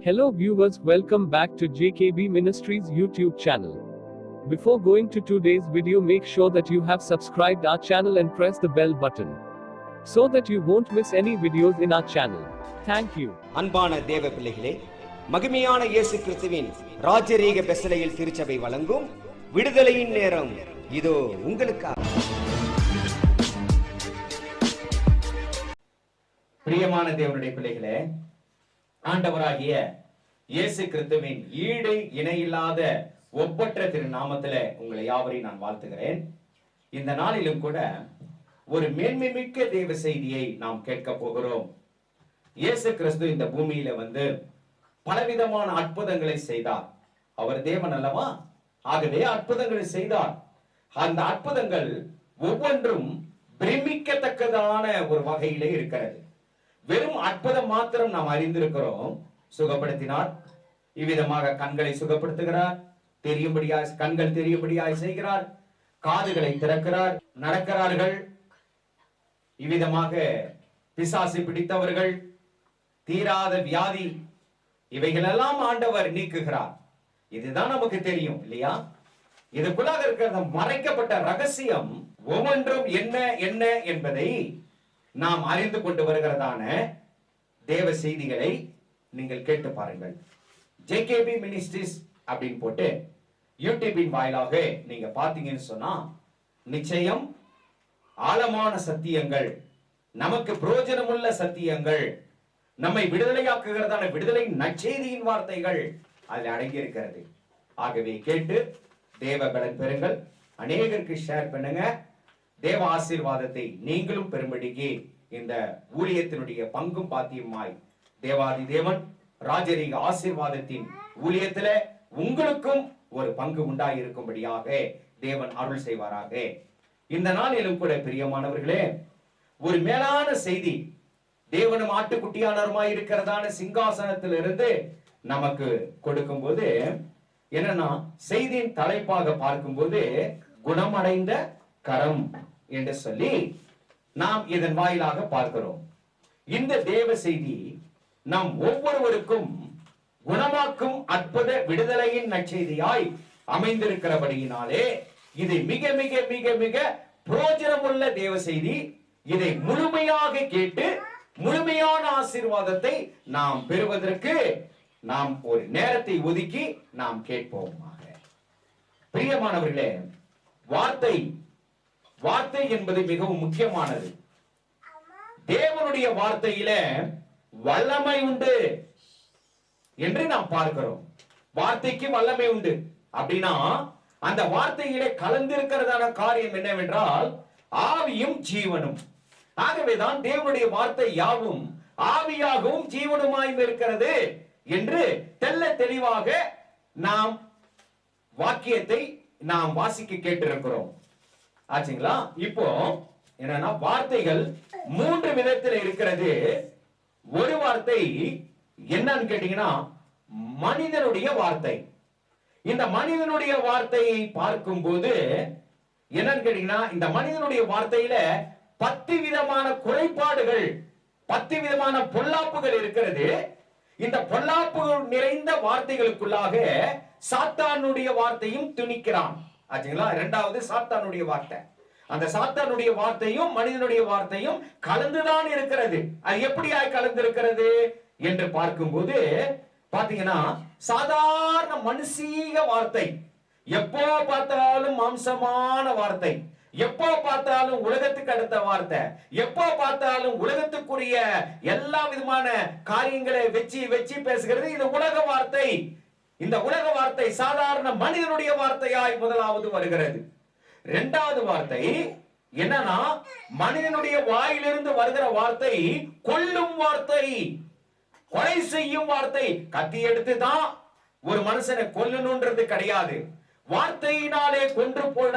Hello viewers, welcome back to JKB Ministries YouTube channel. Before going to today's video, make sure that you have subscribed our channel and press the bell button so that you won't miss any videos in our channel. Thank you. அன்பான தேவ பிள்ளைகளே, மகிமையான இயேசு கிறிஸ்துவின் ராஜரீக பெசலையில் திருச்சபை வழங்கும் விடுதலையின் நேரம் இதோ உங்களுக்காக. பிரியமான தேவனுடைய பிள்ளைகளே, ஆண்டவராகிய இயேசு கிறிஸ்துவின் ஈடு இணையில்லாத ஒப்பற்ற திருநாமத்திலே உங்களை யாவரையும் நான் வாழ்த்துகிறேன். இந்த நாளிலும் கூட ஒரு மேன்மைமிக்க தேவ செய்தியை நாம் கேட்க போகிறோம். இயேசு கிறிஸ்து இந்த பூமியில வந்து பலவிதமான அற்புதங்களை செய்தார். அவர் தேவன் அல்லவா? ஆகவே அற்புதங்களை செய்தார். அந்த அற்புதங்கள் ஒவ்வொன்றும் பிரமிக்கத்தக்கதான ஒரு வகையிலே இருக்கிறது. வெறும் அற்புதம் மாத்திரம் நாம் அறிந்திருக்கிறோம். சுகப்படுத்தினார், இவ்விதமாக கண்களை சுகப்படுத்துகிறார், தெரியும்படியாய் கண்கள் தெரியும்படியாய் செய்கிறார், காதுகளை திறக்கிறார், நடக்கிறார்கள். இவ்விதமாக பிசாசு பிடித்தவர்கள், தீராத வியாதி, இவைகளெல்லாம் ஆண்டவர் நீக்குகிறார். இதுதான் நமக்கு தெரியும் இல்லையா? இதுக்குள்ளாக இருக்கிற மறைக்கப்பட்ட ரகசியம் ஒவ்வொன்றும் என்ன என்ன என்பதை நாம் அறிந்து கொண்டு வருகிறதான தேவ செய்திகளை நீங்கள் கேட்டு பாருங்கள். ஜேகேபி மினிஸ்ட்ரிஸ் அப்படின்னு போட்டு யூடியூபின் வாயிலாக நீங்க பாத்தீங்கன்னு சொன்னா நிச்சயம் ஆழமான சத்தியங்கள், நமக்கு பிரயோஜனமுள்ள சத்தியங்கள், நம்மை விடுதலையாக்குகிறதான விடுதலை நற்செய்தியின் வார்த்தைகள் அதில் அடங்கி இருக்கிறது. ஆகவே கேட்டு தேவ பலன் பெறுங்கள், அநேகருக்கு ஷேர் பண்ணுங்க. தேவ ஆசீர்வாதத்தை நீங்களும் பெறும்படிக்கு இந்த ஊழியத்தினுடைய பங்கும் பாத்தியமாய் தேவாதி தேவன் ராஜரீக ஆசீர்வாதத்தின் ஊழியத்துல உங்களுக்கும் ஒரு பங்கு உண்டாயிருக்கும்படியாக தேவன் அருள் செய்வாராக. இந்த நாளிலும் கூட பிரியமானவர்களே, ஒரு மேலான செய்தி தேவனும் ஆட்டுக்குட்டியானருமாய் இருக்கிறதான சிங்காசனத்திலிருந்து நமக்கு கொடுக்கும் போது என்னன்னா, செய்தியின் தலைப்பாக பார்க்கும்போது குணமடைந்த கரம் என்று சொல்லி நாம் இதன் வாயிலாக பார்க்கிறோம். இந்த தேவ செய்தி நாம் ஒவ்வொருவருக்கும் குணமாக்கும் அற்புத விடுதலையின் நற்செய்தியாய் அமைந்திருக்கிறபடியினாலே இது மிக மிக மிக மிக பிரயோஜனமுள்ள தேவ செய்தி. இதை முழுமையாக கேட்டு முழுமையான ஆசீர்வாதத்தை நாம் பெறுவதற்கு நாம் ஒரு நேரத்தை ஒதுக்கி நாம் கேட்போமாக. பிரியமானவர்களே, வார்த்தை என்பது மிகவும் முக்கியமானது. தேவனுடைய வார்த்தையில வல்லமை உண்டு என்று நாம் பார்க்கிறோம். வார்த்தைக்கு வல்லமை உண்டு அப்படின்னா அந்த வார்த்தையிலே கலந்திருக்கிறதான காரியம் என்னவென்றால் ஆவியும் ஜீவனும். ஆகவேதான் தேவனுடைய வார்த்தை யாவும் ஆவியாகவும் ஜீவனுமாயும் இருக்கிறது என்று தெல்ல தெளிவாக நாம் வாக்கியத்தை நாம் வாசிக்க கேட்டிருக்கிறோம். ஆச்சுங்களா? இப்போ என்னன்னா, வார்த்தைகள் மூன்று விதத்தில் இருக்கிறது. ஒரு வார்த்தை என்னன்னு கேட்டீங்கன்னா மனிதனுடைய வார்த்தை. இந்த மனிதனுடைய வார்த்தையை பார்க்கும் போது என்னன்னு கேட்டீங்கன்னா, இந்த மனிதனுடைய வார்த்தையில 10 விதமான குறைபாடுகள், 10 விதமான பொல்லாப்புகள் இருக்கிறது. இந்த பொல்லாப்புகள் நிறைந்த வார்த்தைகளுக்குள்ளாக சாத்தானுடைய வார்த்தையும் துணிக்கிறான். ஆச்சுங்களா? இரண்டாவது சாத்தானுடைய வார்த்தை. அந்த சாத்தானுடைய வார்த்தையும் மனிதனுடைய வார்த்தையும் கலந்துதான் இருக்கிறது. அது எப்படியாய் கலந்து இருக்கிறது என்று பார்க்கும்போது பாத்தீங்கன்னா, சாதாரண மனுஷீக வார்த்தை, எப்போ பார்த்தாலும் மாம்சமான வார்த்தை, எப்போ பார்த்தாலும் உலகத்துக்கு அடுத்த வார்த்தை, எப்போ பார்த்தாலும் உலகத்துக்குரிய எல்லா விதமான காரியங்களை வச்சு வச்சு பேசுகிறது. இது உலக வார்த்தை. இந்த உலக வார்த்தை சாதாரண மனிதனுடைய வார்த்தையாய் முதலாவது வருகிறது. இரண்டாவது வார்த்தை என்னன்னா, மனிதனுடைய வாயிலிருந்து வருகிற வார்த்தை கொல்லும் வார்த்தை, கொலை செய்யும் வார்த்தை. கத்தி எடுத்து தான் ஒரு மனுஷனை கொல்லணும்ன்றது கிடையாது. வார்த்தையினாலே கொன்று போட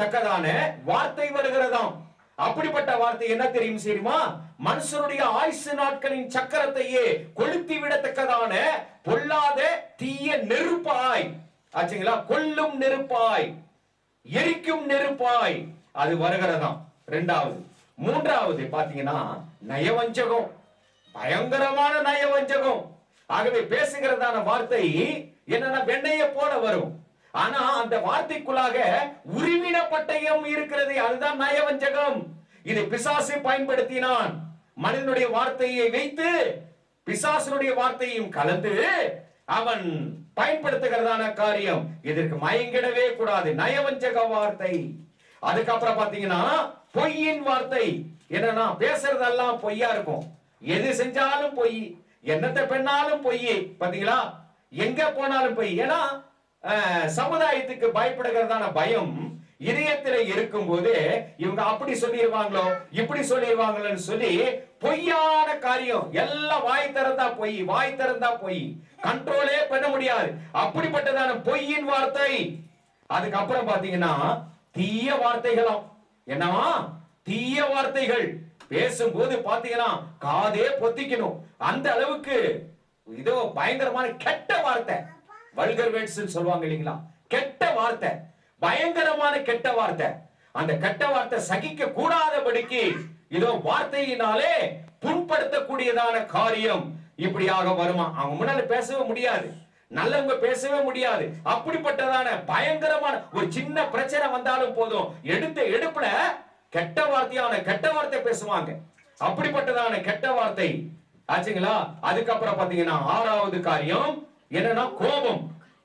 தக்கதான வார்த்தை வருகிறதாம். அப்படிப்பட்ட வார்த்தை என்ன தெரியும் தெரியுமா? மனுஷனுடைய ஆயுசு நாட்களின் சக்கரத்தையே கொளுத்தி விடத்தக்கதான பொல்லாத தீய நெருப்பாய், ஆச்சுங்களா, கொல்லும் நெருப்பாய், எரிக்கும் நெருப்பாய் அது வருகிறதாம். இரண்டாவது. மூன்றாவது பாத்தீங்கன்னா நயவஞ்சகம், பயங்கரமான நயவஞ்சகம். ஆகவே பேசுகிறதான வார்த்தை என்னன்னா வெண்ணைய போல வரும். ஆனா அந்த வார்த்தைக்குள்ளாக உருவின பட்டயம் இருக்கிறது. அதுதான் நயவஞ்சகம். இதை பிசாசு பயன்படுத்தினான். மனிதனுடைய வார்த்தையை வைத்து பிசாசனுடைய வார்த்தையும் கலந்து அவன் பயன்படுத்துகிறதான காரியம். இதற்கு மயங்கிடவே கூடாது. நயவஞ்சக வார்த்தை. அதுக்கப்புறம் பாத்தீங்கன்னா பொய்யின் வார்த்தை. என்னன்னா பேசுறதெல்லாம் பொய்யா இருக்கும். எது செஞ்சாலும் பொய், என்னத்தை பெண்ணாலும் பொய். பாத்தீங்களா, எங்க போனாலும் பொய். ஏன்னா சமுதாயத்துக்கு பயப்படுகிறதான பயம் இதயத்துல இருக்கும் போது இவங்க அப்படி சொல்லிடுவாங்களோ இப்படி சொல்லிடுவாங்களோன்னு சொல்லி பொய்யான காரியம் எல்லாம் வாய் திறந்தா பொய், வாய் திறந்தா பொய், கண்ட்ரோலே பண்ண முடியாது. அப்படிப்பட்டதான பொய்யின் வார்த்தை. அதுக்கப்புறம் பாத்தீங்கன்னா தீய வார்த்தைகளும். என்னவா? தீய வார்த்தைகள். பேசும்போது பாத்தீங்கன்னா காதே பொத்திக்கணும். அந்த அளவுக்கு இதோ பயங்கரமான கெட்ட வார்த்தை, வல்கர் வேர்ட்ஸ் சொல்லுவாங்க இல்லைங்களா, கெட்ட வார்த்தை, பயங்கரமான கெட்ட வார்த்தை. அந்த கெட்ட வார்த்தை சகிக்க கூடாதபடிக்கு இதோ வார்த்தையினாலே புண்படுத்தக்கூடியதான காரியம் இப்படியாக வருமா. அவங்க முன்னால பேசவே முடியாது, நல்லவங்க பேசவே முடியாது. அப்படிப்பட்டதான பயங்கரமான ஒரு சின்ன பிரச்சனை வந்தாலும் போதும், எடுத்த எடுப்புல கெட்ட வார்த்தையான கெட்ட வார்த்தை பேசுவாங்க. அப்படிப்பட்டதான கெட்ட வார்த்தை ஆச்சுங்களா. அதுக்கப்புறம் பாத்தீங்கன்னா ஆறாவது காரியம் என்னன்னா கோபம்.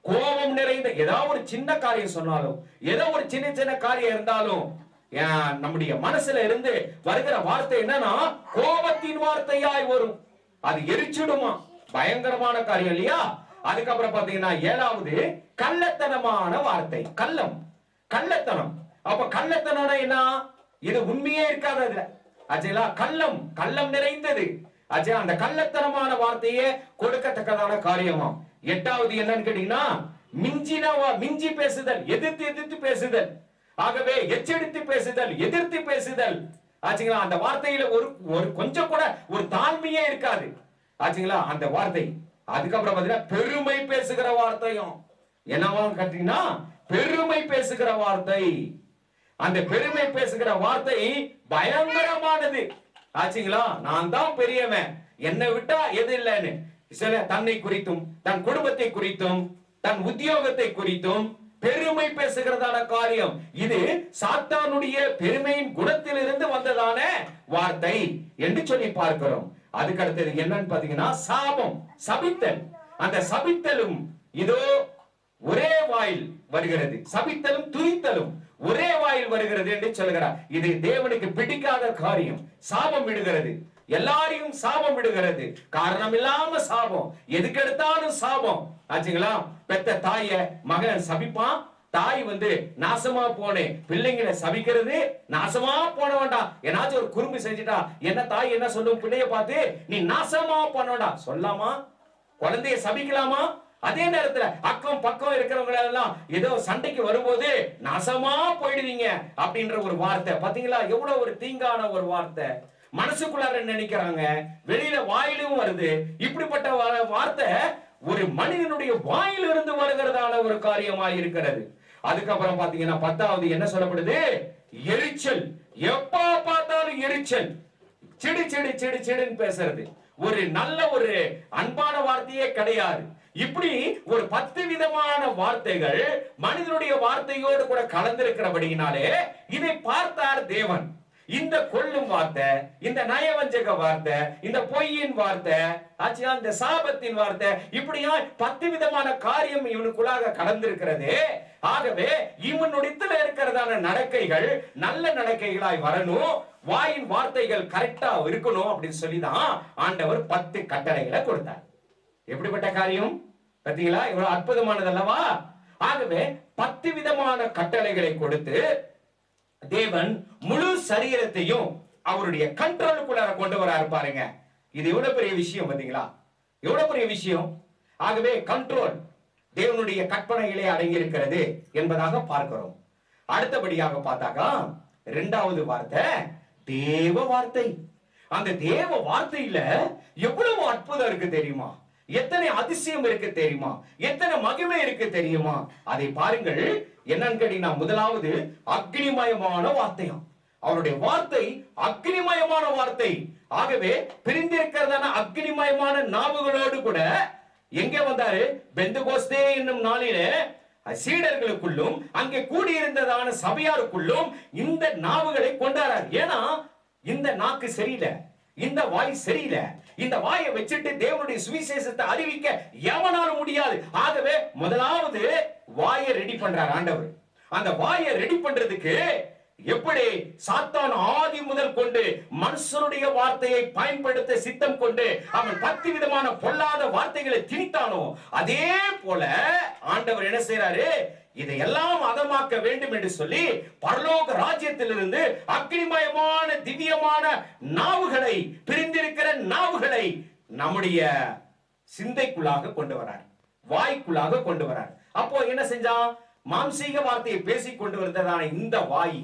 கோபம் நிறைந்த ஏதாவது ஒரு சின்ன காரியம் சொன்னாலும், ஏதோ ஒரு சின்ன சின்ன காரியம் இருந்தாலும் நம்முடைய மனசுல இருந்து வருகிற வார்த்தை என்னன்னா கோபத்தின் வார்த்தையாய் வரும். அது எரிச்சிடுமா. பயங்கரமான காரியம் இல்லையா. அதுக்கப்புறம் பாத்தீங்கன்னா ஏழாவது கள்ளத்தனமான வார்த்தை. கள்ளம், கள்ளத்தனம். அப்ப கள்ளத்தனம் என்ன? இது உண்மையே இருக்காது அதுல. ஆச்சுங்களா, கள்ளம், கள்ளம் நிறைந்தது. ஆச்சா, அந்த கள்ளத்தனமான வார்த்தையே கொடுக்கத்தக்கதான காரியமா. எட்டாவது என்னன்னு கேட்டீங்கன்னா மிஞ்சி பேசுதல், எதிர்த்து எதிர்த்து பேசுதல். ஆகவே எச்சரித்து பேசுதல், எதிர்த்து பேசுதல். ஆச்சுங்களா, அந்த வார்த்தையில ஒரு கொஞ்சம் கூட ஒரு தாழ்மையே இருக்காது. ஆச்சுங்களா அந்த வார்த்தை. அதுக்கப்புறம் பாத்தீங்கன்னா பெருமை பேசுகிற வார்த்தையும். என்னவா கேட்டீங்கன்னா பெருமை பேசுகிற வார்த்தை. அந்த பெருமை பேசுகிற வார்த்தை பயங்கரமானது. ஆச்சுங்களா, நான் தான் பெரியவன், என்னை விட்டா எது இல்லைன்னு சில தன்னை குறித்தும் தன் குடும்பத்தை குறித்தும் தன் உத்தியோகத்தை குறித்தும் பெருமை பேசுகிறதான காரியம். இது சாத்தானுடைய பெருமையின் குணத்திலிருந்து வந்ததான வார்த்தை என்று சொல்லி பார்க்கிறோம். அதுக்கு அடுத்தது என்னன்னு பாத்தீங்கன்னா சாபம், சபித்தல். அந்த சபித்தலும் இதோ ஒரே வாயில் வருகிறது. சபித்தலும் துதித்தலும் ஒரே வாயில் வருகிறது என்று சொல்கிறார். இது தேவனுக்கு பிடிக்காத காரியம். சாபம் விடுகிறது, எல்லாரையும் சாபம் விடுகிறது. காரணம் இல்லாம சாபம், எதுக்கு எடுத்தாலும் சாபம். ஆச்சுங்களா, பெத்த தாய மகன் சபிப்பான். தாய் நாசமா போனே பிள்ளைங்களை சபிக்கிறது. நாசமா போன வேண்டாம், ஏனாச்சும் ஒரு குறும்பு செஞ்சுட்டா என்ன தாய் என்ன சொல்லும்? பிள்ளைய பார்த்து நீ நாசமா போன வேண்டாம் சொல்லாமா? குழந்தைய சபிக்கலாமா? அதே நேரத்துல அக்கம் பக்கம் இருக்கிறவங்க எல்லாம் ஏதோ சண்டைக்கு வரும்போது நாசமா போயிடுவீங்க அப்படின்ற ஒரு வார்த்தை. பாத்தீங்களா, எவ்வளவு ஒரு தீங்கான ஒரு வார்த்தை. மனசுக்குள்ளார நினைக்கிறாங்க, வெளியில வாயிலும் வருது. இப்படிப்பட்ட வார்த்தை ஒரு மனிதனுடைய வாயிலிருந்து வருகிறதான ஒரு காரியமாக இருக்கிறது. அதுக்கப்புறம் பாத்தீங்கன்னா 10வது என்ன சொல்லப்படுது? எரிச்சல். எப்ப பார்த்தாலும் எரிச்சல், சிடு சிடு சிடு சிடுன்னு பேசுறது. ஒரு நல்ல ஒரு அன்பான வார்த்தையே கிடையாது. இப்படி ஒரு 10 விதமான வார்த்தைகள் மனிதனுடைய வார்த்தையோடு கூட கலந்திருக்கிறபடியினாலே இதை பார்த்தார் தேவன். இந்த கொல்லும் வார்த்தை, இந்த நயவஞ்சக வார்த்தை, இந்த பொய்யின் வார்த்தை, இந்த சாபத்தின் வார்த்தை, இப்படியா 10 விதமான காரியம் இவனுக்குள்ளாக கலந்திருக்கிறது. ஆகவே இவனுடைய இருக்கிறதான நடக்கைகள் நல்ல நடக்கைகளாய் வரணும், வாயின் வார்த்தைகள் கரெக்டா இருக்கணும் அப்படின்னு சொல்லிதான் ஆண்டவர் 10 கட்டளைகளை கொடுத்தார். எப்படிப்பட்ட காரியம் பாத்தீங்களா, இவ்வளவு அற்புதமானது அல்லவா? ஆகவே 10 விதமான கட்டளைகளை கொடுத்து தேவன் முழு சரீரத்தையும் அவருடைய கண்ட்ரோலுக்குள்ளார கொண்டு வராரு பாருங்க. இது எவ்வளவு பெரிய விஷயம் பாத்தீங்களா, எவ்வளவு பெரிய விஷயம். ஆகவே கண்ட்ரோல் தேவனுடைய கற்பனைகளே அடங்கி இருக்கிறது என்பதாக பார்க்கிறோம். அடுத்தபடியாக பார்த்தாக்கா 2வது வார்த்தை தேவ வார்த்தை. அந்த தேவ வார்த்தையில எவ்வளவு அற்புதம் இருக்கு தெரியுமா? எத்தனை அதிசயம் இருக்கு தெரியுமா? எத்தனை மகிமை இருக்கு தெரியுமா? அதை பாருங்கள். என்னன்னு கேட்டீங்கன்னா 1வது அக்னிமயமான வார்த்தையம். அவருடைய வார்த்தை அக்னிமயமான வார்த்தை. ஆகவே பிரிந்திருக்கிறதான அக்னிமயமான நாவுகளோடு கூட எங்கே வந்தாரு? பெந்தகோஸ்தே என்னும் நாளிலே சீடர்களுக்குள்ளும் அங்கே கூடியிருந்ததான சபையாருக்குள்ளும் இந்த நாவுகளை கொண்டாரார். ஏன்னா இந்த நாக்கு சரியில்லை, இந்த வாய் சரியில்லை. இந்த வாயை வச்சுட்டு தேவனுடைய சுவிசேஷத்தை அறிவிக்க எவனாலும் முடியாது. ஆகவே முதலாவது வாயை ரெடி பண்றார் ஆண்டவர். அந்த வாயை ரெடி பண்றதுக்கு எப்படி சாத்தான் ஆதி முதல் கொண்டு மனுஷனுடைய வார்த்தையை பயன்படுத்த சித்தம் கொண்டு அவன் 10 விதமான பொல்லாத வார்த்தைகளை திணித்தானோ, அதே போல ஆண்டவர் என்ன செய்யறாரு? இதையெல்லாம் அதமாக்க வேண்டும் என்று சொல்லி பரலோக ராஜ்யத்திலிருந்து அக்னிமயமான திவ்யமான நாவுகளை, பிரிந்திருக்கிற நாவுகளை நம்முடைய சிந்தைக்குள்ளாக கொண்டு வரார், வாய்க்குள்ளாக கொண்டு வரார். அப்போ என்ன செஞ்சான்? மாம்சீக வார்த்தையை பேசிக் கொண்டு வந்ததான இந்த வாய்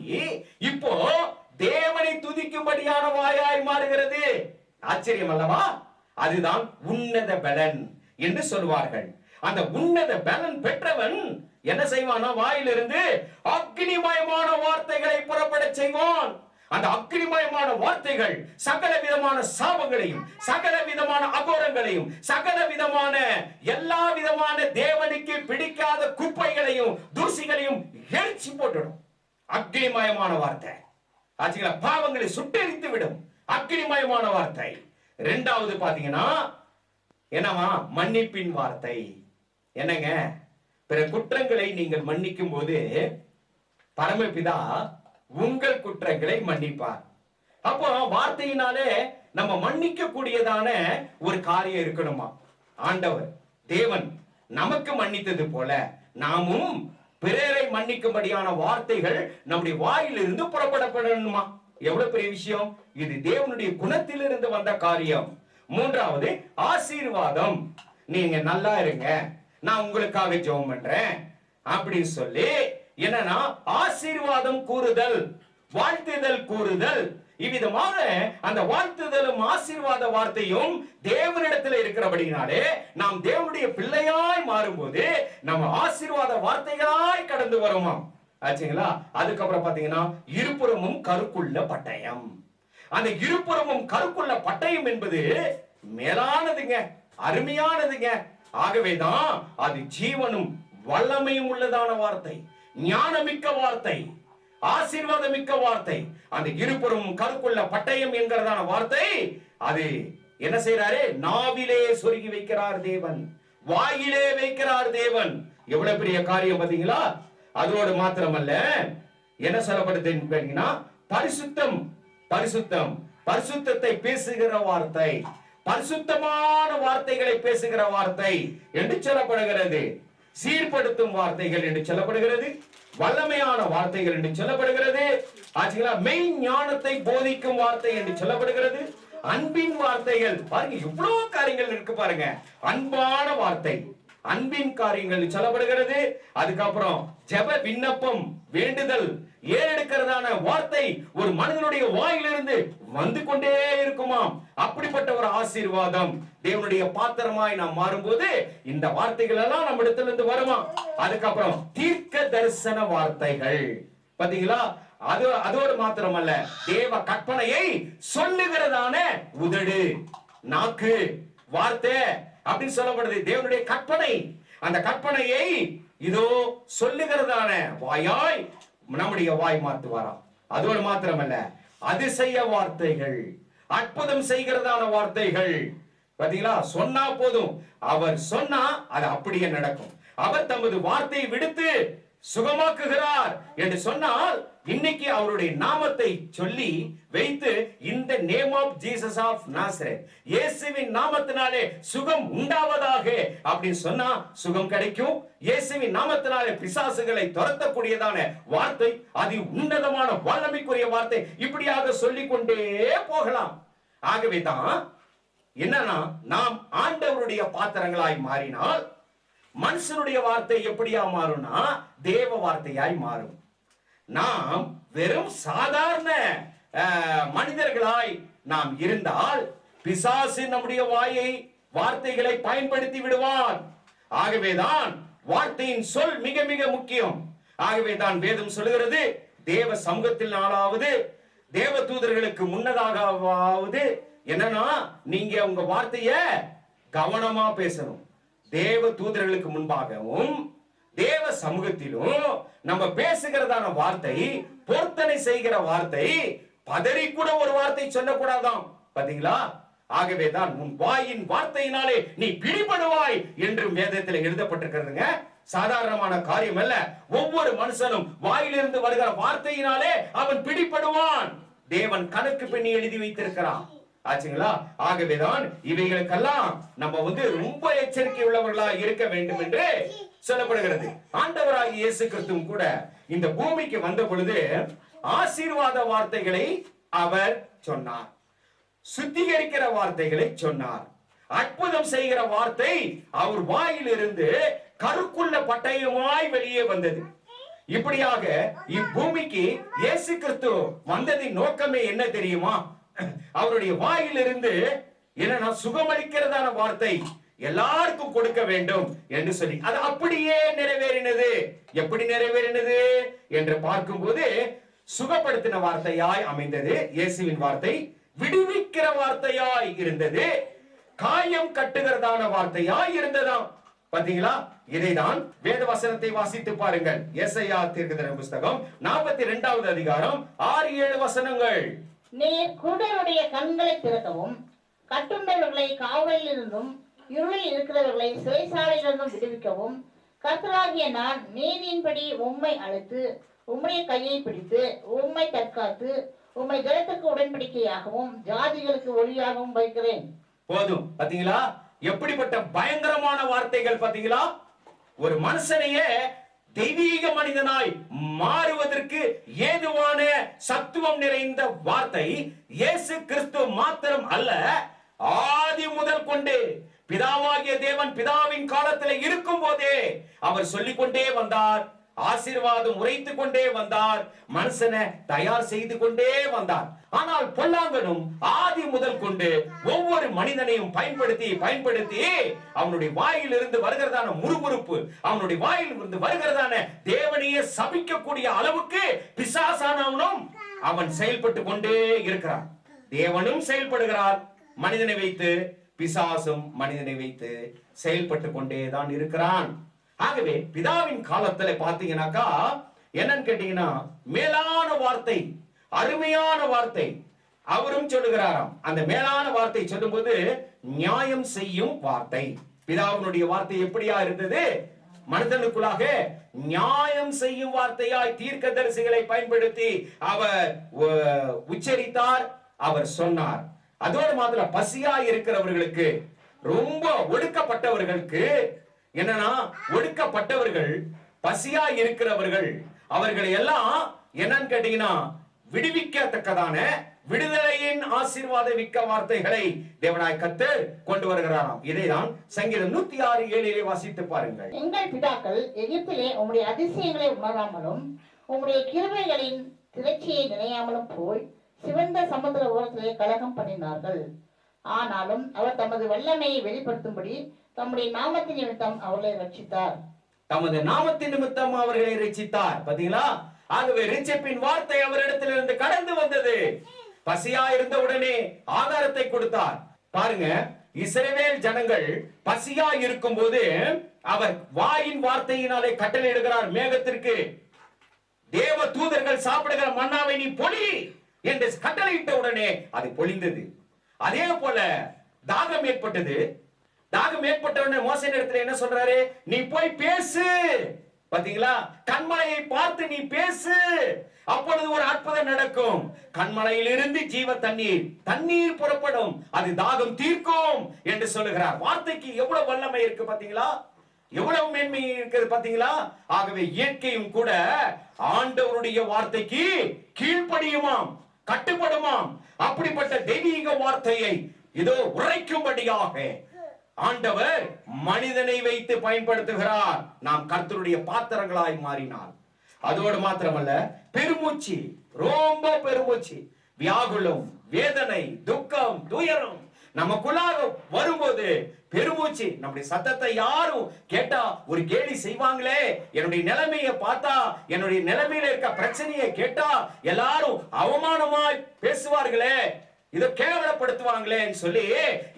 இப்போ தேவனை துதிக்கும்படியான வாயாய் மாறுகிறது. ஆச்சரியம் அல்லவா? அதுதான் உன்னத பலன் என்று சொல்வார்கள். அந்த உன்னத பலன் பெற்றவன் என்ன செய்வானா? வாயிலிருந்து அக்னிமயமான வார்த்தைகளை புறப்பட செய்வான். அந்த அக்னிமயமான வார்த்தைகள் சகல விதமான சாபங்களையும், சகல விதமான அகோரங்களையும், சகல விதமான எல்லா விதமான தேவனுக்கு பிடிக்காத குப்பைகளையும் தூசிகளையும் எரிச்சு போட்டுடும். அக்னிமயமான வார்த்தை ஆச்சுங்களா? பாவங்களை சுட்டெரித்து விடும் அக்னிமயமான வார்த்தை. இரண்டாவது பாத்தீங்கன்னா என்னவா? மன்னிப்பின் வார்த்தை. என்னங்க? பிற குற்றங்களை நீங்கள் மன்னிக்கும் போது பரமபிதா உங்கள் குற்றங்களை மன்னிப்பார். அப்போ வார்த்தையினாலே நம்ம மன்னிக்க கூடியதான ஒரு காரியம் இருக்கணுமா? ஆண்டவர் தேவன் நமக்கு மன்னித்தது போல நாமும் பிறரை மன்னிக்கும்படியான வார்த்தைகள் நம்முடைய வாயிலிருந்து புறப்படப்படணுமா? எவ்வளவு பெரிய விஷயம் இது! தேவனுடைய குணத்திலிருந்து வந்த காரியம். மூன்றாவது ஆசீர்வாதம். நீங்க நல்லா இருங்க, நான் உங்களுக்காக ஜெபம் பண்றேன் அப்படின்னு சொல்லி என்னன்னா ஆசீர்வாதம் கூறுதல், வாழ்த்துதல் கூறுதல். இவ்விதமாக அந்த வாழ்த்துதலும் ஆசீர்வாத வார்த்தையும் தேவனிடத்தில் இருக்கிறபடினாலே நாம் தேவனுடைய பிள்ளையாய் மாறும்போது நம்ம ஆசீர்வாத வார்த்தைகளாய் கடந்து வருமா? ஆச்சுங்களா? அதுக்கப்புறம் பாத்தீங்கன்னா இருபுறமும் கருக்குள்ள பட்டயம். அந்த இருபுறமும் கருக்குள்ள பட்டயம் என்பது மேலானதுங்க, அருமையானதுங்க. ஆகவேதான் அது ஜீவனும் வல்லமையும் உள்ளதான வார்த்தை, ஞானமிக்க வார்த்தை, ஆசீர்வாதமிக்க வார்த்தை. அந்த இருபுறமும் கருக்குள்ள பட்டயம் என்கிறதான வார்த்தை அது என்ன செய்யறாரு? நாவிலே சொருகி வைக்கிறார் தேவன், வாயிலே வைக்கிறார் தேவன். எவ்வளவு பெரிய காரியம் பாத்தீங்களா? அதோடு மாத்திரமல்ல, என்ன சொல்லப்படுது? பரிசுத்தம், பரிசுத்தம், பரிசுத்தத்தை பேசுகிற வார்த்தை, பரிசுத்தமான வார்த்தைகளை பேசுகிற வார்த்தை என்று சொல்லப்படுகிறது. சீர்படுத்தும் வார்த்தைகள் என்று சொல்லப்படுகிறது, வல்லமையான வார்த்தைகள் என்று சொல்லப்படுகிறது. ஆச்சுங்களா? மெய் ஞானத்தை போதிக்கும் வார்த்தை என்று சொல்லப்படுகிறது. அன்பின் வார்த்தைகள் பாருங்க, இவ்வளவு காரியங்கள் இருக்கு பாருங்க. அன்பான வார்த்தை, அன்பின் காரியங்கள் சொல்லப்படுகிறது. அதுக்கப்புறம் ஜெப விண்ணப்பம், வேண்டுதல், ஏறெடுக்கிறதான வார்த்தை ஒரு மனிதனுடைய வாயிலிருந்து வந்து கொண்டே இருக்குமாம். அப்படிப்பட்ட ஒரு ஆசீர்வாதம் தேவனுடைய பாத்திரமாய் நாம் மாறும்போது இந்த வார்த்தைகள் எல்லாம் நம்ம இடத்துல இருந்து வருமா. அதுக்கப்புறம் தீர்க்க தரிசன வார்த்தைகள் பாத்தீங்களா? அதோடு மாத்திரமல்ல, தேவ கற்பனையை சொல்லுகிறதான உதடு, நாக்கு, வார்த்தை அப்படின்னு சொல்லப்படுது. தேவனுடைய கற்பனை, அந்த கற்பனையை இதோ சொல்லுகிறதான வாயாய் நம்முடைய வாய் மாற்றுவாராம். அதோடு மாத்திரமல்ல, அதிசய வார்த்தைகள், அற்புதம் செய்கிறதான வார்த்தைகள். பாத்தீங்களா? சொன்னா போதும், அவர் சொன்னா அது அப்படியே நடக்கும். அவர் தமது வார்த்தையை விடுத்து சுகமாக்குகிறார் என்று சொன்னால், இன்னைக்கு அவருடைய நாமத்தை சொல்லி வைத்து இந்த name of Jesus of Nazareth, இயேசுவின் நாமத்தினாலே சுகம் உண்டாவதாக அப்படின்னு சொன்னா சுகம் கிடைக்கும். இயேசுவின் நாமத்தினாலே பிசாசுகளை துரத்தக்கூடியதான வார்த்தை, அது உன்னதமான வல்லமைக்குரிய வார்த்தை. இப்படியாக சொல்லிக் கொண்டே போகலாம். ஆகவே தான் என்னன்னா, நாம் ஆண்டவருடைய பாத்திரங்களாய் மாறினால் மனுஷனுடைய வார்த்தை எப்படியா மாறும்னா தேவ வார்த்தையாய் மாறும். நாம் வெறும் சாதாரண மனிதர்களாய் நாம் இருந்தால் பிசாசு நம்முடைய வார்த்தைகளை பயன்படுத்தி விடுவான். ஆகவேதான் வார்த்தையின் சொல் மிக மிக முக்கியம். ஆகவேதான் வேதம் சொல்லுகிறது, தேவ சமூகத்தில் நாளாவது தேவ தூதர்களுக்கு முன்னதாகவாவது என்னன்னா நீங்க உங்க வார்த்தைய கவனமா பேசணும். தேவ தூதர்களுக்கு முன்பாகவும் தேவ சமூகத்திலும் நம்ம பேசுகிறதான வார்த்தை, பொருத்தனை செய்கிற வார்த்தை, பதறி கூட ஒரு வார்த்தை சொல்லக்கூடாதாம். பாத்தீங்களா? ஆகவேதான் உன் வாயின் வார்த்தையினாலே நீ பிடிபடுவாய் என்று வேதத்தில் எழுதப்பட்டிருக்கிறதுங்க. சாதாரணமான காரியம் அல்ல. ஒவ்வொரு மனுஷனும் வாயிலிருந்து வருகிற வார்த்தையினாலே அவன் பிடிபடுவான். தேவன் கணக்கு பண்ணி எழுதி வைத்திருக்கிறான். ஆச்சுங்களா? ஆகவேதான் இவைகளுக்கெல்லாம் நம்ம ரொம்ப எச்சரிக்கை உள்ளவர்களா இருக்க வேண்டும் என்று சொல்லப்படுகிறது. ஆண்டவராகிய இயேசு கிறிஸ்துவும் கூட இந்த பூமிக்கு வந்த பொழுது ஆசீர்வாத வார்த்தைகளை அவர் சொன்னார், சுத்திகரிக்கிற வார்த்தைகளை சொன்னார், அற்புதம் செய்கிற வார்த்தை அவர் வாயிலிருந்து கருக்குள்ள பட்டயமாய் வெளியே வந்தது. இப்படியாக இப்பூமிக்கு இயேசு கிறிஸ்து வந்ததின் நோக்கமே என்ன தெரியுமா? அவருடைய வாயிலிருந்து என்னன்னா சுகமளிக்கிறதான வார்த்தை எல்லாருக்கும் கொடுக்க வேண்டும் என்று சொல்லி அது அப்படியே நிறைவேறினது. எப்படி நிறைவேறினது என்று பார்க்கும்போது சுகப்படுத்தின வார்த்தையாய் அமைந்தது இயேசுவின் வார்த்தை, விடுவிக்கிற வார்த்தையாய் இருந்தது, காயம் கட்டுகிறதான வார்த்தையாய் இருந்ததாம். பாத்தீங்களா? இதைதான் வேத வசனத்தை வாசித்து பாருங்கள். ஏசாயா தீர்க்கதரிசி புத்தகம் 42வது அதிகாரம் 6-7 வசனங்கள். நீர் குருடருடைய கண்களை திறக்கவும், கட்டுண்டவர்களை காவலில் இருந்தும் இருளில் இருக்கிறவர்களை சிறைசாலையிலிருந்தும் விடுவிக்கவும், கர்த்தராகிய நான் நீதியின்படி உம்மை அழைத்து உம்முடைய கையை பிடித்து உம்மை தற்காத்து உம்மை ஜனத்துக்கு உடன்படிக்கையாகவும் ஜாதிகளுக்கு ஒளியாகவும் வைக்கிறேன். போதும். பாத்தீங்களா? எப்படிப்பட்ட பயங்கரமான வார்த்தைகள்! பாத்தீங்களா? ஒரு மனுஷனையே தெய்வீக மனிதனாய் மாறுவதற்கு ஏதுவான சத்துவம் நிறைந்த வார்த்தை இயேசு கிறிஸ்து மாத்திரம் அல்ல, ஆதி முதல் கொண்டு பிதாவாகிய தேவன் பிதாவின் காலத்தில் இருக்கும் போதே அவர் சொல்லிக் கொண்டே வந்தார், ஆசீர்வாதம் உரைத்து கொண்டே வந்தார், மனுஷனை தயார் செய்து கொண்டே வந்தார். ஆனால் பொல்லாங்கனும் ஆதி முதல் கொண்டு ஒவ்வொரு மனிதனையும் பயன்படுத்தி அவனுடைய வாயில் இருந்து வருகிறதான முறுமுறுப்பு, அவனுடைய வாயில் இருந்து வருகிறதான தேவனையே சபிக்கக்கூடிய அளவுக்கு பிசாசானவனும் அவன் செயல்பட்டு கொண்டே இருக்கிறான். தேவனும் செயல்படுகிறார் மனிதனை வைத்து, பிசாசும் மனிதனை வைத்து செயல்பட்டு கொண்டேதான் இருக்கிறான். ஆகவே பிதாவின் காலத்துல பாத்தீங்கன்னாக்கா என்னன்னு கேட்டீங்கன்னா மேலான வார்த்தை, அருமையான வார்த்தை அவரும் சொல்லுகிறாராம். அந்த மேலான வார்த்தை சொல்லும்போது நியாயம் செய்யும் வார்த்தை. பிதாவினுடைய வார்த்தை எப்படியா இருந்தது? மனிதனுக்குள்ளாக நியாயம் செய்யும் வார்த்தையாய் தீர்க்கதரிசிகளை பயன்படுத்தி அவர் உச்சரித்தார், அவர் சொன்னார். அதோடு மாத்திரம் பசியா இருக்கிறவர்களுக்கு, ரொம்ப ஒடுக்கப்பட்டவர்களுக்கு, என்னன்னா ஒடுக்கப்பட்டவர்கள், பசியா இருக்கிறவர்கள், அவர்களை எல்லாம் என்னன்னு கேட்டீங்கன்னா விடுவிக்கத்தக்கதான விடுதலையின் ஆசீர்வாத மிக்க வார்த்தைகளை தேவனாய் கர்த்தர் கொண்டு வருகிறாராம். இதைதான் சங்கீதம் 106:7 வாசித்து பாருங்கள். எங்கள் பிதாக்கள் எகிப்திலே உம்முடைய அதிசயங்களை உணராமலும் உம்முடைய கிருபைகளின் திரட்சியை நினையாமலும் போய் சிவந்த சமுத்திர ஓரத்திலே கலகம் பண்ணினார்கள். ஆனாலும் அவர் தமது வல்லமையை வெளிப்படுத்தும்படி தம்முடைய நாமத்தின் நிமித்தம் அவர்களை ரட்சித்தார். தமது நாமத்தின் நிமித்தம் அவர்களை ரட்சித்தார். பாத்தீங்களா? ஆகவே ரட்சிப்பின் வார்த்தை அவரிடத்திலிருந்து கடந்து வந்தது. பசியா இருந்த உடனே ஆகாரத்தை கொடுத்தார். பாருங்க, இஸ்ரவேல் ஜனங்கள் பசியா இருக்கும் போது அவர் வாயின் வார்த்தையினாலே கட்டளையிடுகிறார் மேகத்திற்கு, தேவ தூதர்கள் சாப்பிடுகிற மன்னாவை நீ பொழி என்று கட்டளையிட்ட உடனே அது பொழிந்தது. அதே போல தாகம் ஏற்பட்டது. தாகம் ஏற்பட்ட உடனே மோசே இடத்துல என்ன சொல்றாரு? நீ போய் பேசு. பாத்தீங்களா? கண்மலையை பார்த்து நீ பேசு, அப்பொழுது ஒரு அற்புதம் நடக்கும். கண்மலையில் இருந்து ஜீவ தண்ணீர் புறப்படும், அது தாகம் தீர்க்கும் என்று சொல்லுகிறார். வார்த்தைக்கு எவ்வளவு வல்லமை இருக்கு பாத்தீங்களா? எவ்வளவு மேன்மை இருக்குது பாத்தீங்களா? ஆகவே இயற்கையும் கூட ஆண்டவருடைய வார்த்தைக்கு கீழ்ப்படியுமாம், கட்டுப்படுமாம். அப்படிப்பட்ட தெய்வீக வார்த்தையை இதோ உரைக்கும்படியாக ஆண்டவர் மனிதனை வைத்து பயன்படுத்துகிறார். நாம் கர்த்தருடைய பாத்திரங்களாய் மாறினால். அதோடு மாத்திரமல்ல, பெருமூச்சு, ரொம்ப பெருமூச்சு, வியாகுலம், வேதனை, துக்கம், துயரம், நமக்குள்ளாக வரும்போது பெருமூச்சு, நம்முடைய சத்தத்தை யாரும் கேட்டா ஒரு கேலி செய்வாங்களே, என்னுடைய நிலைமையை பார்த்தா, என்னுடைய நிலைமையில இருக்க பிரச்சனையை கேட்டா எல்லாரும் அவமானமாய் பேசுவார்களே, இதை கேவலப்படுத்துவாங்களேன்னு சொல்லி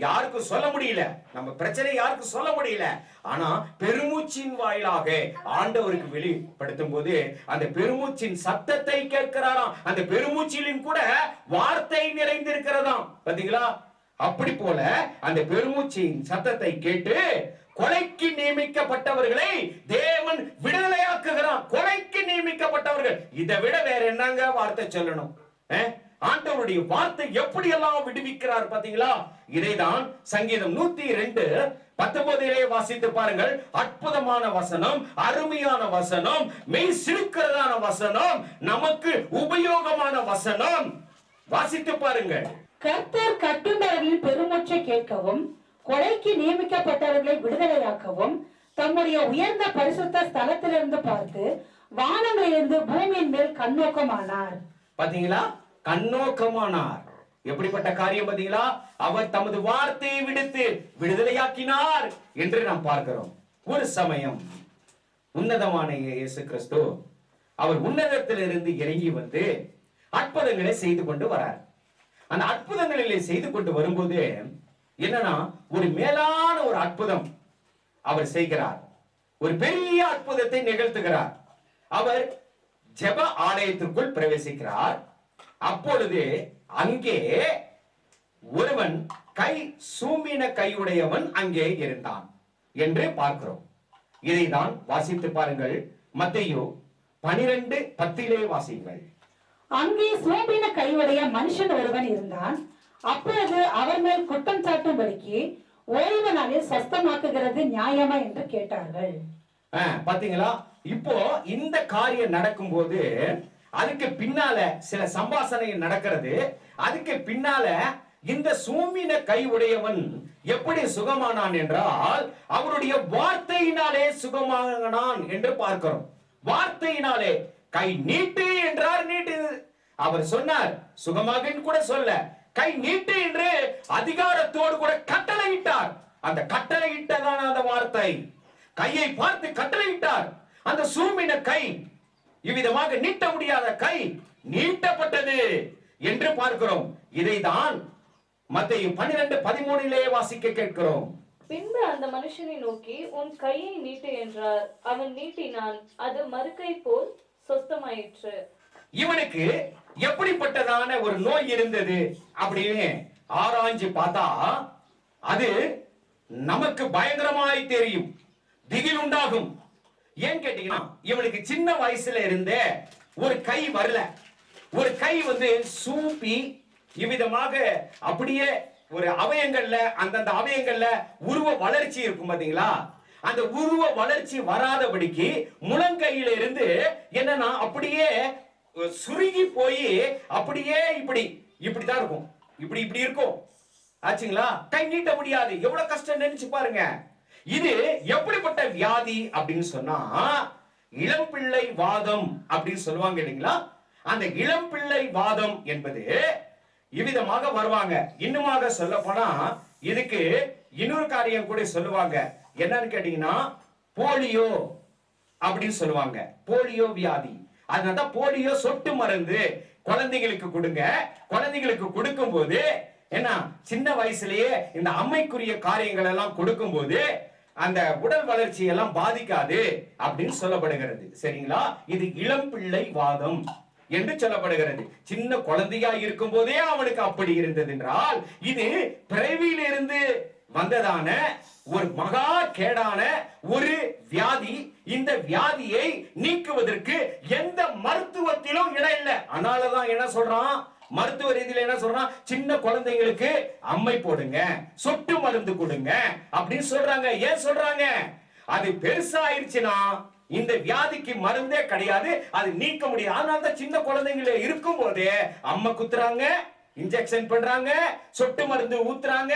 யாருக்கும் சொல்ல முடியல. நம்ம பிரச்சனை யாருக்கும் சொல்ல முடியல. ஆனா பெருமூச்சின் வாயிலாக ஆண்டவருக்கு வெளிப்படுத்தும் போது அந்த பெருமூச்சின் சத்தத்தை கேட்கிறாராம். அந்த பெருமூச்சிலும் கூட வார்த்தை நிறைந்திருக்கிறதாம். பாத்தீங்களா? அப்படி போல அந்த பெருமூச்சின் சத்தத்தை கேட்டு கொலைக்கு நியமிக்கப்பட்டவர்களை தேவன் விடுதலையாக்குகிறான். கொலைக்கு நியமிக்கப்பட்டவர்கள், இதை விட வேற என்னங்க வார்த்தை சொல்லணும்? ஆண்டவருடைய வார்த்தை எப்படி எல்லாம் விடுவிக்கிறார் பாத்தீங்களா? இதைதான் சங்கீதம் 102:19 வாசித்து பாருங்கள். அற்புதமான வசனம், அருமையான வசனம், மெய் சிலுக்கிறதான வசனம், நமக்கு உபயோகமான வசனம். வாசித்து பாருங்கள். கர்த்தர் கட்டுண்டவர்களின் பெருமூச்சை கேட்கவும் கொலைக்கு நியமிக்கப்பட்டவர்களை விடுதலையாக்கவும் தம்முடைய உயர்ந்த பரிசுத்த ஸ்தலத்திலிருந்து பார்த்து வானங்களிலிருந்து பூமியின் மேல் கண்ணோக்கமானார். பாத்தீங்களா? கண்ணோக்கமானார். எப்படிப்பட்ட காரியம் பாத்தீங்களா? அவர் தமது வார்த்தையை விடுத்து விடுதலையாக்கினார் என்று நாம் பார்க்கிறோம். ஒரு சமயம் உன்னதமான இயேசு கிறிஸ்து அவர் உன்னதத்திலிருந்து இறங்கி வந்து அற்புதங்களை செய்து கொண்டு வரார். அந்த அற்புதங்களிலே செய்து கொண்டு வரும்போது என்னன்னா, ஒரு மேலான ஒரு அற்புதம் அவர் செய்கிறார். ஒரு பெரிய அற்புதத்தை நிகழ்த்துகிறார். அவர் ஜெப ஆலயத்திற்குள் பிரவேசிக்கிறார். அப்பொழுது அங்கே ஒருவன் கை சூம்பின கையுடையவன் அங்கே இருந்தான் என்று பார்க்கிறோம். இதைதான் வாசித்து பாருங்கள். மத்தேயு 12:10 வாசிங்கள். அங்கே சூம்பின கையுடைய மனுஷன் ஒருவன் இருந்தான். அப்பொழுது அவர் மேல் குற்றம் சாட்டும்படிக்கு ஓய்வு நாளில் சஸ்தமாக்குகிறது நியாயமா என்று கேட்டார்கள். பாத்தீங்களா? இப்போ இந்த காரியம் நடக்கும் போது அதுக்கு பின்னால சில சம்பாஷணை நடக்கிறது. அதுக்கு பின்னால இந்த சூம்பின கை உடையவன் எப்படி சுகமானான் என்றால் அவருடைய வார்த்தையினாலே சுகமானான் என்று பார்க்கிறோம். வார்த்தையினாலே, கை நீட்டு என்றார், நீட்டு. அவர் சொன்னார் சுகமாக கூட சொல்ல, கை நீட்டு என்று அதிகாரத்தோடு கூட கட்டளையிட்டார். அந்த கட்டளையிட்டதான அந்த வார்த்தை, கையை பார்த்து கட்டளையிட்டார். அந்த சூம்பின கை, இவ்விதமாக நீட்ட முடியாத கை நீட்டப்பட்டது என்று பார்க்கிறோம். இதைதான் மத்தேயு 12:13 வாசிக்க கேட்கிறோம். பின்பு அந்த மனுஷனை நோக்கி உன் கையை நீட்டு என்றார். அவன் நீட்டினான், அது மறுக்கை போல் சொஸ்தமாயிற்று. இவனுக்கு எப்படிப்பட்டதான ஒரு நோய் இருந்தது அப்படின்னு ஆராய்ஞ்சு பார்த்தா அது நமக்கு பயங்கரமாய் தெரியும், திகில் உண்டாகும். ஏன் கேட்டீங்கன்னா, இவனுக்கு சின்ன வயசுல இருந்தே ஒரு கை வரல. ஒரு கை சூப்பி இவ்விதமாக அப்படியே ஒரு அவயங்கள்ல, அந்தந்த அவயங்கள்ல உருவ வளர்ச்சி இருக்கும் பாத்தீங்களா? அந்த உருவ வளர்ச்சி வராதபடிக்கு முழங்கையில இருந்து என்னன்னா அப்படியே சுருங்கி போய் அப்படியே இப்படிதான் இருக்கும். இப்படி இருக்கும். ஆச்சுங்களா? கை நீட்ட முடியாது. எவ்வளவு கஷ்டம் நினைச்சு பாருங்க. இது எப்படிப்பட்ட வியாதி அப்படின்னு சொன்னா இளம்பிள்ளை வாதம் அப்படின்னு சொல்லுவாங்க இல்லைங்களா? அந்த இளம்பிள்ளை வாதம் என்பது இவ்விதமாக வருவாங்க. இன்னுமாக சொல்ல போனா இதுக்கு இன்னொரு காரியம் கூட சொல்லுவாங்க. என்னன்னு கேட்டீங்கன்னா போலியோ அப்படின்னு சொல்லுவாங்க. போலியோ வியாதி. அதனாலதான் போலியோ சொட்டு மருந்து குழந்தைகளுக்கு கொடுங்க. குழந்தைகளுக்கு கொடுக்கும் போது என்ன, சின்ன வயசுலயே இந்த அம்மைக்குரிய காரியங்கள் எல்லாம் கொடுக்கும் போது அந்த உடல் வளர்ச்சி எல்லாம் பாதிக்காது அப்படின்னு சொல்லப்படுகிறது. சரிங்களா? இது இளம்பிள்ளை வாதம் என்று சொல்லப்படுகிறது. சின்ன குழந்தையா இருக்கும் போதே அவனுக்கு அப்படி இருந்தது என்றால் இது பிறவியிலிருந்து வந்ததான ஒரு மகா கேடான ஒரு வியாதி. இந்த வியாதியை நீக்குவதற்கு எந்த மருத்துவத்திலும் இடம் இல்லை. அதனாலதான் என்ன சொல்றான், மருத்துவ ரீதியில என்ன சொல்றான், சின்ன குழந்தைங்களுக்கு அம்மை போடுங்க, சொட்டு மருந்து கொடுங்க அப்படின்னு சொல்றாங்க. ஏன் சொல்றாங்க? அது பெருசாயிருச்சுன்னா இந்த வியாதிக்கு மருந்தே கிடையாது, அது நீக்க முடியாது. அதனால சின்ன குழந்தைங்கள இருக்கும் போதே அம்மை குத்துறாங்க, இன்ஜெக்ஷன் பண்றாங்க, சொட்டு மருந்து ஊத்துறாங்க.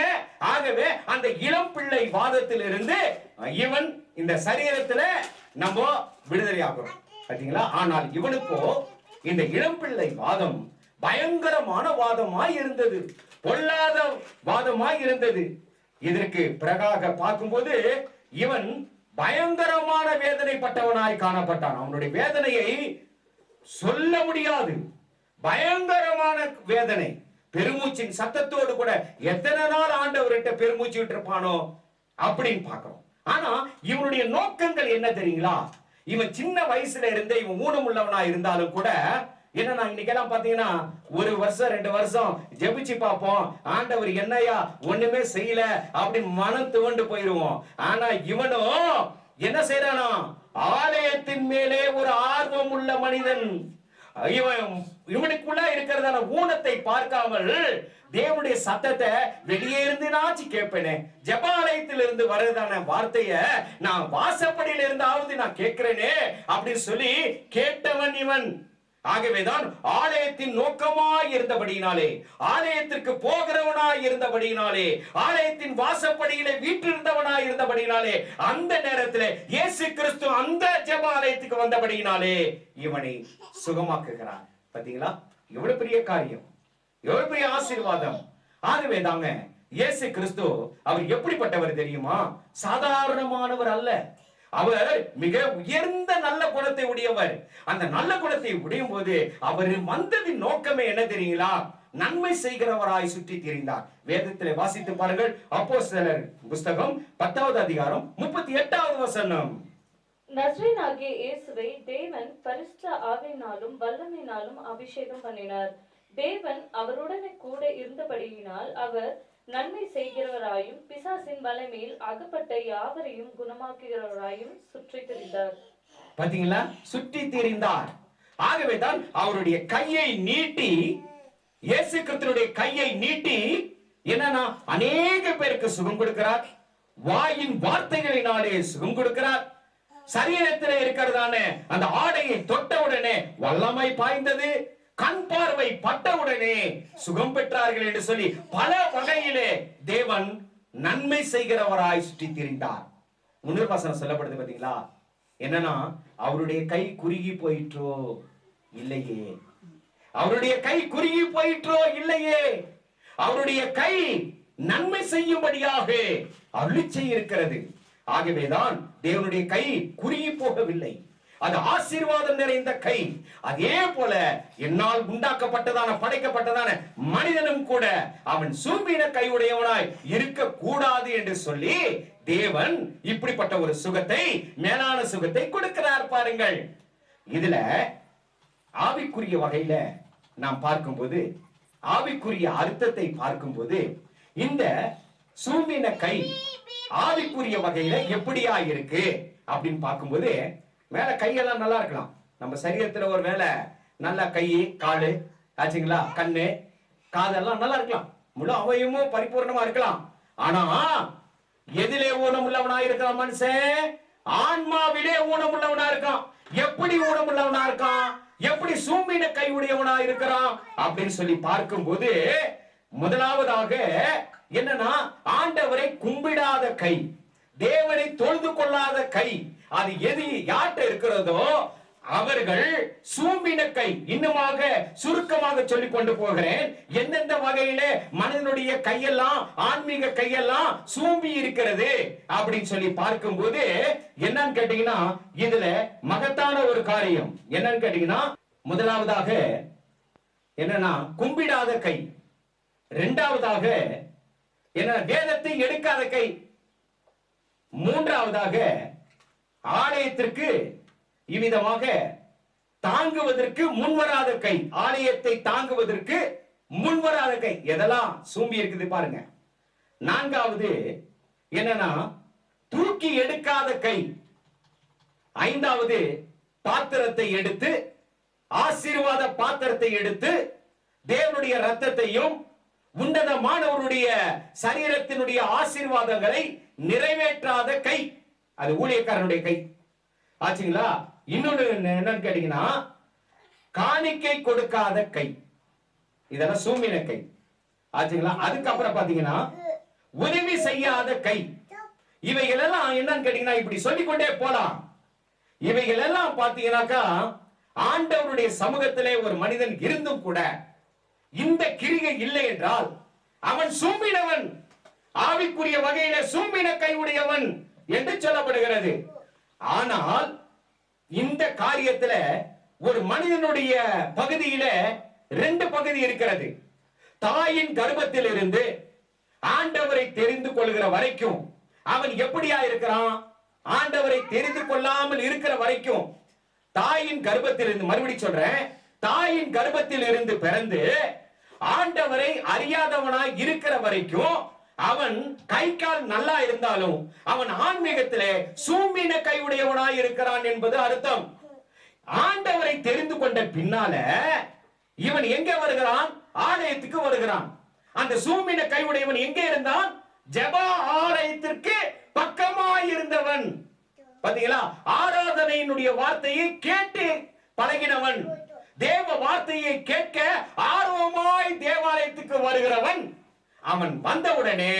ஆகவே அந்த இளம் பிள்ளை வாதத்திலிருந்து இவன் இந்த சரீரத்துல நம்ம விடுதலை ஆகிறோம். பாத்தீங்களா? ஆனால் இவனுக்கோ இந்த இளம் பிள்ளை வாதம் பயங்கரமான வாதமாய் இருந்தது, பொல்லாத வாதமாய் இருந்தது. இதற்கு பிறகாக பார்க்கும்போது இவன் பயங்கரமான வேதனைப்பட்டவனாய் காணப்பட்டான். அவனுடைய வேதனையை சொல்ல முடியாது, பயங்கரமான வேதனை. பெருமூச்சின் சத்தத்தோடு கூட எத்தனை நாள் ஆண்டவர்கிட்ட பெருமூச்சு விட்டுருப்பானோ அப்படின்னு பார்க்கிறோம். ஆனா இவனுடைய நோக்கங்கள் என்ன தெரியுங்களா? இவன் சின்ன வயசுல இருந்தே இவன் ஊனமுள்ளவனா இருந்தாலும் கூட என்னன்னா, இன்னைக்கெல்லாம் பாத்தீங்கன்னா 1 வருஷம் 2 வருஷம் ஜெபிச்சு பார்ப்போம், ஆண்டவர் என்னையா ஒண்ணுமே செய்யல அப்படின்னு மனம் துவண்டு போயிருவோம். ஆனா இவனும் என்ன செய்யறானா, ஆலயத்தின் மேலே ஒரு ஆர்வம் உள்ள மனிதன். இவனுக்குள்ள இருக்கிறதான ஊனத்தை பார்க்காமல் தேவனுடைய சத்தத்தை வெளியே இருந்து நாச்சு கேட்பேனே, ஜெபாலயத்தில் இருந்து வருதான வார்த்தைய நான் வாசப்படியில இருந்தாவது நான் கேட்கிறேனே அப்படின்னு சொல்லி கேட்டவன் இவன். ஆகவேதான் ஆலயத்தின் நோக்கமாய் இருந்தபடியினாலே, ஆலயத்திற்கு போகிறவனாய் இருந்தபடியினாலே, ஆலயத்தின் வாசப்படியிலே வீற்றிருந்தவனாய் இருந்தபடியினாலே, அந்த நேரத்தில் இயேசு கிறிஸ்து அந்த ஜெபாலயத்துக்கு வந்தபடியினாலே இவனை சுகமாக்குகிறார். பாத்தீங்களா, எவ்வளவு பெரிய காரியம், எவ்வளவு பெரிய ஆசீர்வாதம். ஆகவே தாங்க இயேசு கிறிஸ்து அவர் எப்படிப்பட்டவர் தெரியுமா? சாதாரணமானவர் அல்ல. அவர் மிக உயர்ந்த நல்ல குணத்தை உடையவர். அந்த நல்ல குணத்தை உடையும் போது அவர் வந்ததின் நோக்கமே என்ன தெரியுங்களா? நன்மை செய்கிறவராய் சுற்றி திரிந்தார். வேதத்திலே வாசித்து பாருங்கள், அப்போஸ்தலர் புஸ்தகம் 10வது அதிகாரம் 38வது வசனம். நசரேயனாகிய இயேசுவை தேவன் பரிசுத்த ஆவியினாலும் வல்லமையினாலும் அபிஷேகம் பண்ணினார். தேவன் அவருடனே கூட இருந்தபடியினால் அவர் நன்மை செய்கிறவராயும் பிசாசின் வலைமையில் அகப்பட்ட யாவரையும் குணமாக்குகிறவராயும் சுற்றி திரிந்தார். பாத்தீங்களா, சுற்றி திரிந்தார். ஆகவேதான் அவருடைய கையை நீட்டி, இயேசு கிறிஸ்துவினுடைய கையை நீட்டி என்னன்னா அநேக பேருக்கு சுகம் கொடுக்கிறார். வாயின் வார்த்தைகளினாலே சுகம் கொடுக்கிறார். சரீரத்தில் இருக்கிறதான அந்த ஆடையை தொட்டவுடனே வல்லமை பாய்ந்தது. கண் பார்வை பட்டவுடனே சுகம் பெற்றார்கள் என்று சொல்லி பல வகையிலே தேவன் நன்மை செய்கிறவராய் சுற்றி திரிந்தார். முன்னர் வசனம் சொல்லப்படுது பாத்தீங்களா, என்னன்னா அவருடைய கை குறுகி போயிற்றோ இல்லையே, அவருடைய கை குறுகி போயிற்றோ இல்லையே, அவருடைய கை நன்மை செய்யும்படியாக அருளிச்சை இருக்கிறது. ஆகவேதான் தேவனுடைய கை குறுகி போகவில்லை, அது ஆசீர்வாதம் நிறைந்த கை. அதே போல என்னால் உண்டாக்கப்பட்டதான படைக்கப்பட்டதான மனிதனும் கூட அவன் சூம்பின கையுடையவனாய் இருக்க கூடாது என்று சொல்லி தேவன் இப்படிப்பட்ட ஒரு சுகத்தை, மேலான சுகத்தை கொடுக்கிறார். பாருங்கள், இதுல ஆவிக்குரிய வகையில நாம் பார்க்கும்போது, ஆவிக்குரிய அர்த்தத்தை பார்க்கும்போது இந்த சூம்பின கை ஆவிக்குரிய வகையில எப்படியா இருக்கு அப்படின்னு பார்க்கும்போது, மேல கையெல்லாம் நல்லா இருக்கலாம், நம்ம சரீரத்துல ஒரு வேலை நல்லா கை காலு ஆச்சுங்களா, கண்ணு காதெல்லாம் நல்லா இருக்கலாம், முழு அவயமும் பரிபூர்ணமா இருக்கலாம். ஆனா எதிலே ஊனமுள்ளவனா இருக்கிறான் மனுஷன்? ஆன்மாவிலே ஊனமுள்ளவனா இருக்கான். எப்படி ஊனமுள்ளவனா இருக்கான்? எப்படி சூம்பின கை உடையவனா இருக்கிறான் அப்படின்னு சொல்லி பார்க்கும்போது, முதலாவதாக என்னன்னா ஆண்டவரை கும்பிடாத கை, தேவனை தொழுது கொள்ளாத கை, அது எது யார்கிட்ட இருக்கிறதோ அவர்கள் சூம்பின கை. இன்னுமாக சுருக்கமாக சொல்லி கொண்டு போகிறேன். எந்தெந்த வகையில மனிதனுடைய கையெல்லாம், ஆன்மீக கையெல்லாம் சூம்பி இருக்கிறது அப்படின்னு சொல்லி பார்க்கும்போது என்னன்னு கேட்டீங்கன்னா, இதுல மகத்தான ஒரு காரியம் என்னன்னு கேட்டீங்கன்னா, முதலாவதாக என்னன்னா கும்பிடாத கை, இரண்டாவதாக என்ன வேதத்தை எடுக்காத கை, மூன்றாவதாக ஆலயத்திற்கு இவ்விதமாக தாங்குவதற்கு முன்வராத கை, ஆலயத்தை தாங்குவதற்கு முன்வராத கை. எதெல்லாம் சூம்பி இருக்குது பாருங்க. நான்காவது என்னன்னா தூக்கி எடுக்காத கை. ஐந்தாவது பாத்திரத்தை எடுத்து, ஆசீர்வாத பாத்திரத்தை எடுத்து தேவனுடைய ரத்தத்தையும் உன்னதமானவருடைய சரீரத்தினுடைய ஆசீர்வாதங்களை நிறைவேற்றாத கை, அது ஊழியக்காரனுடைய கை ஆச்சுங்களா. இன்னொன்னு என்னன்னு கேட்டீங்கன்னா காணிக்கை கொடுக்காத கை, இதெல்லாம் சூம்பின கை ஆச்சுங்களா. அதுக்கப்புறம் பாத்தீங்கன்னா உதவி செய்யாத கை. இவைகள் எல்லாம் என்னன்னு கேட்டீங்கன்னா இப்படி சொல்லிக்கொண்டே போலாம். இவைகள் எல்லாம் பாத்தீங்கன்னாக்கா ஆண்டவருடைய சமூகத்திலே ஒரு மனிதன் இருந்தும் கூட இந்த கிரியை இல்லை என்றால் அவன் சூம்பினவன், ஆவிக்குரிய வகையில சூம்பின கையுடையவன் என்று சொல்லப்படுகிறது. ஆனால் இந்த காரியத்துல ஒரு மனிதனுடைய பகுதியில 2 பகுதி இருக்கிறது. தாயின் கர்ப்பத்தில் இருந்து ஆண்டவரை தெரிந்து கொள்கிற வரைக்கும் அவன் எப்படியா இருக்கிறான்? ஆண்டவரை தெரிந்து கொள்ளாமல் இருக்கிற வரைக்கும் தாயின் கர்ப்பத்தில் இருந்து, மறுபடியும் சொல்றேன், தாயின் கர்ப்பத்தில் இருந்து பிறந்து ஆண்டவரை அறியாதவனாய் இருக்கிற வரைக்கும் அவன் கை கால் நல்லா இருந்தாலும் அவன் ஆன்மீகத்திலே சூம்பின கையுடையவனாய் இருக்கிறான் என்பது அர்த்தம். ஆண்டவரை தெரிந்து கொண்ட பின்னால இவன் எங்க வருகிறான்? ஆலயத்துக்கு வருகிறான். அந்த சூம்பின கையுடையவன் எங்கே இருந்தான்? ஜெப ஆலயத்திற்கு பக்கமாய் இருந்தவன். பாத்தீங்களா? ஆராதனையினுடைய வார்த்தையை கேட்டு பழகினவன், தேவ வார்த்தையை கேட்க ஆர்வமாய் தேவாலயத்துக்கு வருகிறவன். அவன் வந்தவுடனே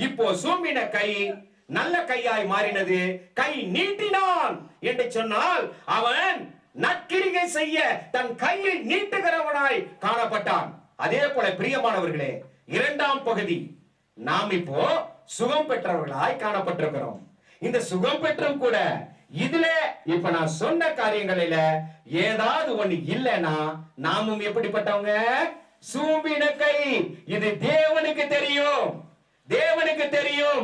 இப்போ சூம்பின கை நல்ல கையாய் மாறினது. கை நீட்டினான் என்று சொன்னால் அவன் நற்கிரிகை செய்ய தன் கையை நீட்டுகிறவனாய் காணப்பட்டான். அதே போல பிரியமானவர்களே, 2ஆம் பகுதி, நாம் இப்போ சுகம் பெற்றவர்களாய் காணப்பட்டிருக்கிறோம். இந்த சுகம் பெற்றும் கூட இதுல இப்ப நான் சொன்ன காரியங்களில ஏதாவது ஒண்ணு இல்லைன்னா நாமும் எப்படிப்பட்டவங்க? சூம்பின கை. இது தேவனுக்கு தெரியும், தேவனுக்கு தெரியும்.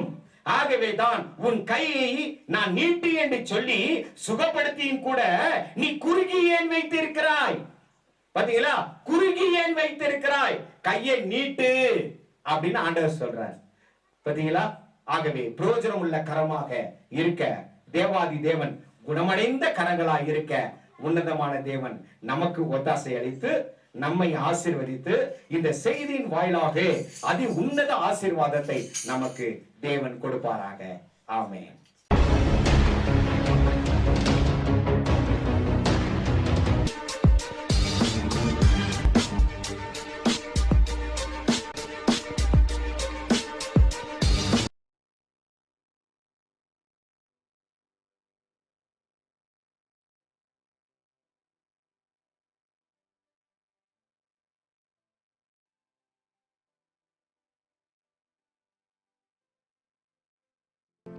ஆகவே தான் உன் கையை நான் நீட்டி என்று சொல்லி சுகப்படுத்தியும் கூட நீ குறுகி ஏன் வைத்திருக்கிறாய்? பாத்தீங்களா? குறுகி ஏன் வைத்திருக்கிறாய்? கையை நீட்டு அப்படின்னு ஆண்டவர் சொல்றார். பாத்தீங்களா? ஆகவே பிரயோஜனம் உள்ள கரமாக இருக்க தேவாதி தேவன், குணமடைந்த கரங்களாய் இருக்க உன்னதமான தேவன் நமக்கு ஒத்தாசை அளித்து நம்மை ஆசீர்வதித்து இந்த செய்தியின் வாயிலாக அதி உன்னத ஆசீர்வாதத்தை நமக்கு தேவன் கொடுப்பாராக. ஆமென்.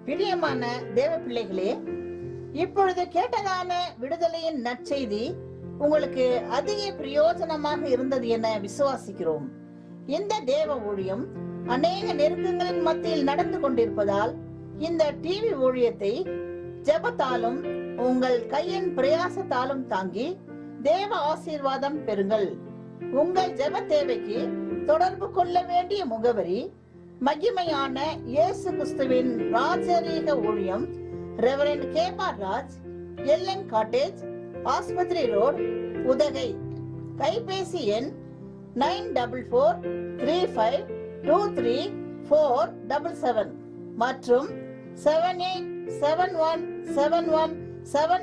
பிரியமான தேவ பிள்ளைகளே, இப்பொழுது கேட்டதான விடுதலையின் நற்செய்தி உங்களுக்கு அதிக பிரயோஜனமாக இருந்தது என விசுவாசிக்கிறோம். இந்த தேவ ஊழியம் அநேக நெருக்கங்களின் மத்தியில் நடந்து கொண்டிருப்பதால் இந்த டிவி ஊழியத்தை ஜெபத்தாலும் உங்கள் கையின் பிரயாசத்தாலும் தாங்கி தேவ ஆசீர்வாதம் பெறுங்கள். உங்கள் ஜெப தேவைக்கு தொடர்பு கொள்ள வேண்டிய முகவரி: மகிமையான இயேசு கிறிஸ்துவின் ராஜரீக ஊழியம், ரெவரண்ட் கேபா ராஜ், எல்என் காட்டேஜ், ஆஸ்பத்திரி ரோட், உதகை. கைபேசி எண் 9435234477 மற்றும் 78717177